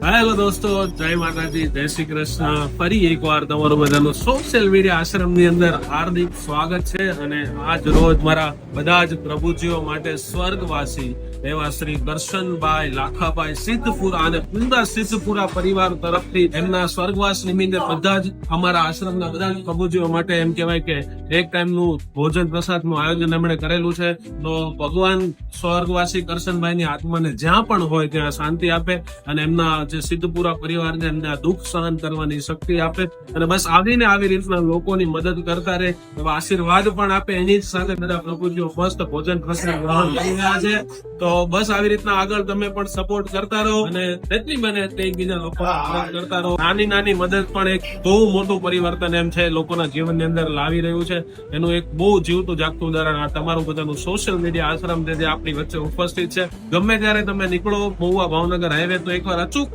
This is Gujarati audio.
હેલો દોસ્તો, જય માતાજી, જય શ્રી કૃષ્ણ. ફરી એકવાર તમારું બધાનું સોશિયલ મીડિયા આશ્રમની અંદર હાર્દિક સ્વાગત છે. અને આજ રોજ મારા બધા જ પ્રભુજીઓ માટે સ્વર્ગવાસી એવા શ્રી દર્શનભાઈ લાખાભાઈ સિદ્ધપુરા અને પૂરા સિદ્ધપુરા પરિવાર તરફથી એમના સ્વર્ગવાસ નિમિત્તે બધા જ અમારા આશ્રમના બધા જ પ્રભુજીઓ માટે એમ કહેવાય કે એક ટાઈમનું ભોજન પ્રસાદનું આયોજન એમણે કરેલું છે. તો ભગવાન સ્વર્ગવાસી કરશનભાઈની આત્માને જ્યાં પણ હોય ત્યાં શાંતિ આપે અને એમના જે સિદ્ધપુરા પરિવારને એમને આ દુઃખ સહન કરવાની શક્તિ આપે અને બસ આવીને આવી રીતના લોકોની મદદ કરતા રહે એવા આશીર્વાદ પણ આપે. એની જ સાથે બધા પ્રભુજીઓ મસ્ત ભોજન પ્રસાદ ગ્રહણ કરી રહ્યા છે. તો બસ આવી રીતના આગળ તમે પણ સપોર્ટ કરતા રહો અને જેટલી બને તે બીજા લોકો મદદ કરતા રહો. નાની નાની મદદ પણ એક બહુ મોટું પરિવર્તન એમ છે લોકોના જીવનની અંદર લાવી રહ્યું છે. એનું એક બહુ જીવતું જાગતું ઉદાહરણ આ તમારું બધાનું સોશિયલ મીડિયા આશ્રમ જે આપણી વચ્ચે ઉપસ્થિત છે. ગમે ત્યારે તમે નીકળો મહુવા ભાવનગર હાઈવે તો એકવાર અચૂક